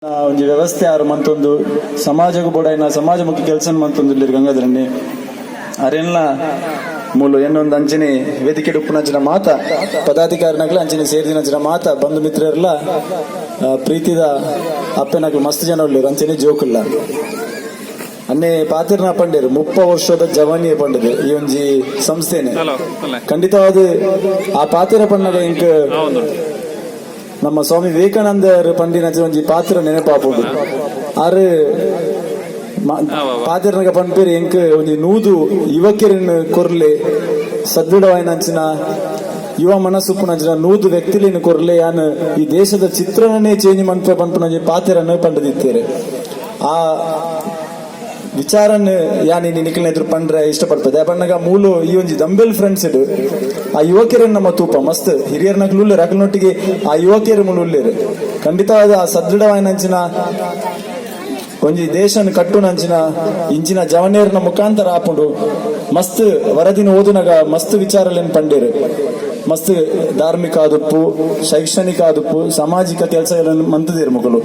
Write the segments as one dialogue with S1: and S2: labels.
S1: ಒಂಜಿ ವ್ಯವಸ್ಥೆ ಆರು ಮಂತೊಂದು ಸಮಾಜಗೂ ಬೋಡಾಯಿನ ಸಮಾಜಮುಖಿ ಕೆಲಸ ಮಂತೊಂದು ಇಲ್ಲಿ ಗಂಗಾಧರಣ್ಣಿ ಅರೆಲ್ಲ ಮೂಲು ಏನೊಂದು ಅಂಚನೆ ವೇದಿಕೆ ಉಪ್ಪುನಂಚಿನ ಮಾತ ಪದಾಧಿಕಾರಿನಗ್ಲ ಅಂಚನೆ ಸೇರಿದಿನಂಚಿನ ಮಾತ ಬಂಧು ಮಿತ್ರರೆಲ್ಲ ಪ್ರೀತಿದ ಅಪ್ಪೆನಗ್ಲು ಮಸ್ತ್ ಜನ ಉಳ್ಳರು ಅಂಚನೆ ಜೋಕುಲ್ಲ ಅನ್ನೆ ಪಾತಿರ್ನ ಪಂಡೇರು 30 ವರ್ಷದ ಜವಾನಿಯ ಪಂಡದು ಈ ಒಂಜಿ ಸಂಸ್ಥೆನೆ ಖಂಡಿತವಾದ ಆ ಪಾತಿರ ಪಣ್ಣಗ ಇಂಕ ನಮ್ಮ ಸ್ವಾಮಿ ವಿವೇಕಾನಂದರ್ ಪಂಡಿನ ಒಂಜಿ ಪಾತ್ರ ನೆನಪಾಪುಡು ಆರು ಪಾತಿರ್ನಗ ಪಂಪೇರು ಎಂಕ್ ಒಂಜಿ ನೂದು ಯುವಕರಿನ ಕೊರ್ಲೆ ಸದೃಢವಾಯಿನಂಚಿನ ಯುವ ಮನಸ್ಸುಪ್ಪುನಂಚಿನ ನೂದು ವ್ಯಕ್ತಿಲಿನ ಕೊರ್ಲೆ ಯಾನ್ ಈ ದೇಶದ ಚಿತ್ರಣನೇ ಚೇಂಜ್ ಮನ್ಪೆ ಪಂಪುನಂಜಿ ಪಾತಿರನ್ನು ಪಂಡದಿತ್ತೇರೆ ಆ ವಿಚಾರನ್ ಯಾನಿ ನಿಖಿಲ್ನ ಎದುರು ಪಂಡ್ರೆ ಇಷ್ಟಪಡ್ತದೆ ಆ ಬಣ್ಣಗ ಮೂಲು ಈ ಒಂಜಿ ದಂಬೆಲ್ ಫ್ರೆಂಡ್ಸ್ ಇಡು ಆ ಯುವಕರನ್ನ ನಮ್ಮ ತೂಪ ಮಸ್ತ್ ಹಿರಿಯರ್ನಕ್ಲು ಉಳ್ಳೇರು ಅಕಲ್ನೊಟ್ಟಿಗೆ ಆ ಯುವಕಿಯರು ಮೂಲ ಉಳ್ಳೇರು ಖಂಡಿತವಾದ ಆ ಸದೃಢವಾಯಿನಂಚಿನ ಒಂಜಿ ದೇಶನ್ ಕಟ್ಟುನಂಚಿನ ಇಂಚಿನ ಜವನೇರ್ನ ಮುಖಾಂತರ ಆಪುಂಡು ಮಸ್ತ್ ವರದಿನ ಓದುನಗ ಮಸ್ತ್ ವಿಚಾರಲೇನ್ ಪಂಡೇರು ಮಸ್ತ್ ಧಾರ್ಮಿಕ ಆದುಪ್ಪು ಶೈಕ್ಷಣಿಕ ಆದುಪ್ಪು ಸಾಮಾಜಿಕ ಕೆಲಸಗಳನ್ನು ಮಂತದೇರು ಮಕ್ಕಳು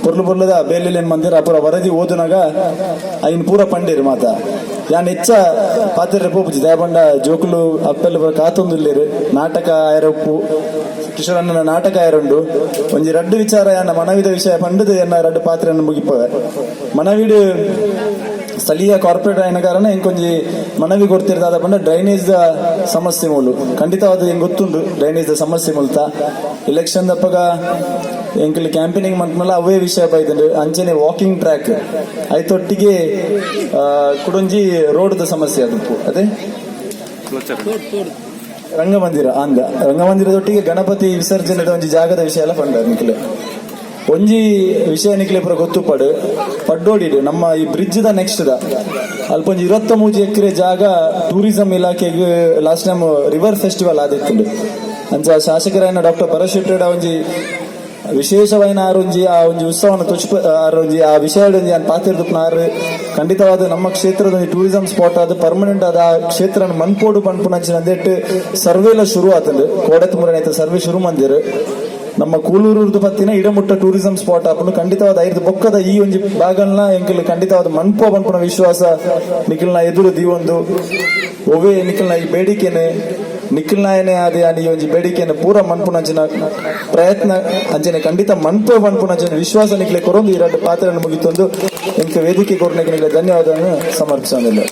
S1: ಪೊರ್ಲುದ ಬೇಲೆಲೇನ್ ಮಂದಿರ ಅಪುರ ವರದಿ ಓದುನಾಗ ಐನ್ ಪೂರ ಪಂಡೇರು ಮಾತ ಯಾನ್ ಹೆಚ್ಚ ಪಾತ್ರ ಪೋಪುಜಿ ದಯಬಂಡ ಜೋಕುಲು ಅಪ್ಪೆಲ್ಲ ಕಾತೊಂದುಲ್ಲೇರು ನಾಟಕ ಆಯರಪ್ಪು ಕಿಶೋರಣ್ಣನ ನಾಟಕ ಆಯರುಂಡು ಒಂಜಿ ರಡ್ಡು ವಿಚಾರ ಯಾನ ಮನವಿದ ವಿಷಯ ಪಂಡದು ಎನ್ನ ರಡ್ಡು ಪಾತ್ರೆಯನ್ನು ಮುಗಿಪವೆ ಮನವಿಡು ಸ್ಥಳೀಯ ಕಾರ್ಪೊರೇಟ್ ಆಯ್ನ ಕಾರಣ ಇಂಕೊಂಜಿ ಮನವಿ ಕೊಡ್ತಿರ್ದಾದ ಪಂಡ ಡ್ರೈನೇಜ್ ದ ಸಮಸ್ಯೆ ಮೂಲು ಖಂಡಿತವಾದ ಹೆಂಗ್ ಗೊತ್ತುಂಡು ಡ್ರೈನೇಜ್ ದ ಸಮಸ್ಯೆ ಮೂಲತ ಎಲೆಕ್ಷನ್ ದಪ್ಪಗ ಎಂಕಲ್ ಕ್ಯಾಂಪೇನಿಂಗ್ ಮಂತ್ಮಲ್ಲ ಅವೇ ವಿಷಯ ಬೈದಂಡು ಅಂಚನೆ ವಾಕಿಂಗ್ ಟ್ರ್ಯಾಕ್ ಐತೊಟ್ಟಿಗೆ ಕುಡೊಂಜಿ ರೋಡ್ ದ ಸಮಸ್ಯೆ ಅದಪ್ಪು ಅದೇ ರಂಗಮಂದಿರ ಅಂದ ರಂಗಮಂದಿರದೊಟ್ಟಿಗೆ ಗಣಪತಿ ವಿಸರ್ಜನೆದ ಒಂಜಿ ಜಾಗದ ವಿಷಯ ಎಲ್ಲ ಪಂಡ ನಿಖಿಲೆ ಒಂಜಿ ವಿಷಯ ನಿಖಿಲೆ ಪುರ ಗೊತ್ತು ಪಡ್ಡೋಡಿಡು ನಮ್ಮ ಈ ಬ್ರಿಡ್ಜ್ ದ ನೆಕ್ಸ್ಟ್ ದ ಅಲ್ಪ ಒಂಜಿ 23 ಎಕರೆ ಜಾಗ ಟೂರಿಸಂ ಇಲಾಖೆಗೆ ಲಾಸ್ಟ್ ಟೈಮ್ ರಿವರ್ ಫೆಸ್ಟಿವಲ್ ಆದಿತ್ತುಂಡು ಅಂಚ ಶಾಸಕರಾಯನ ಡಾಕ್ಟರ್ ಪರಶೆಟ್ಟಡ ಒಂಜಿ ವಿಶೇಷವಾಯಿನ ಆರೊಂಜಿ ಆ ಒಂಜಿ ಉತ್ಸವನ ಆರೊಂಜಿ ಆ ವಿಷಯ ಪಾತಿರ್ದುಪ್ನಾರು ಖಂಡಿತವಾದ ನಮ್ಮ ಕ್ಷೇತ್ರದ ಟೂರಿಸಂ ಸ್ಪಾಟ್ ಆದ ಪರ್ಮನೆಂಟ್ ಆದ ಆ ಕ್ಷೇತ್ರ ಮನ್ಪೋಡು ಪನ್ಪುನಂಚಿನ ಅಂದೇಟ್ ಸರ್ವೆಲ ಶುರು ಆತಂಡು ಕೋಡತ್ ಮುರನೈತ ಸರ್ವೆ ಶುರು ಮಂದಿರು ನಮ್ಮ ಕೂಲೂರು ಪತ್ತಿನ ಇಡಮುಟ್ಟ ಟೂರಿಸಂ ಸ್ಪಾಟ್ ಆಪುಂಡು ಖಂಡಿತವಾದ ಐದು ಬೊಕ್ಕದ ಈ ಒಂಜಿ ಭಾಗಲ್ನ ಎಂಕಲ್ ಖಂಡಿತವಾದ ಮನ್ಪೋ ಪನ್ಪುನ ವಿಶ್ವಾಸ ನಿಖಿಲ್ನ ಎದುರು ದೀವೊಂದು ಒವೇ ನಿಖಿಲ್ನ ಈ ಬೇಡಿಕೆನೆ ನಿಖಿಲ್ನಾಯನೆ ಆದ ಈ ಒಂಜಿ ಬೇಡಿಕೆಯನ್ನು ಪೂರ ಮನ್ಪುನಂಚಿನ ಪ್ರಯತ್ನ ಅಂಚನೆ ಖಂಡಿತ ಮನ್ಪೋ ಮನ್ಪುನಂಚಿನ ವಿಶ್ವಾಸ ನಿಖಿಲೆ ಕೊರೊಂದು ಈ ಎರಡು ಪಾತ್ರವನ್ನು ಮುಗಿತೊಂದು ಎಂಕ ವೇದಿಕೆ ಕೊರನೆಗೆ ಧನ್ಯವಾದವನ್ನು ಸಮರ್ಪಿಸೋದಿಲ್ಲ.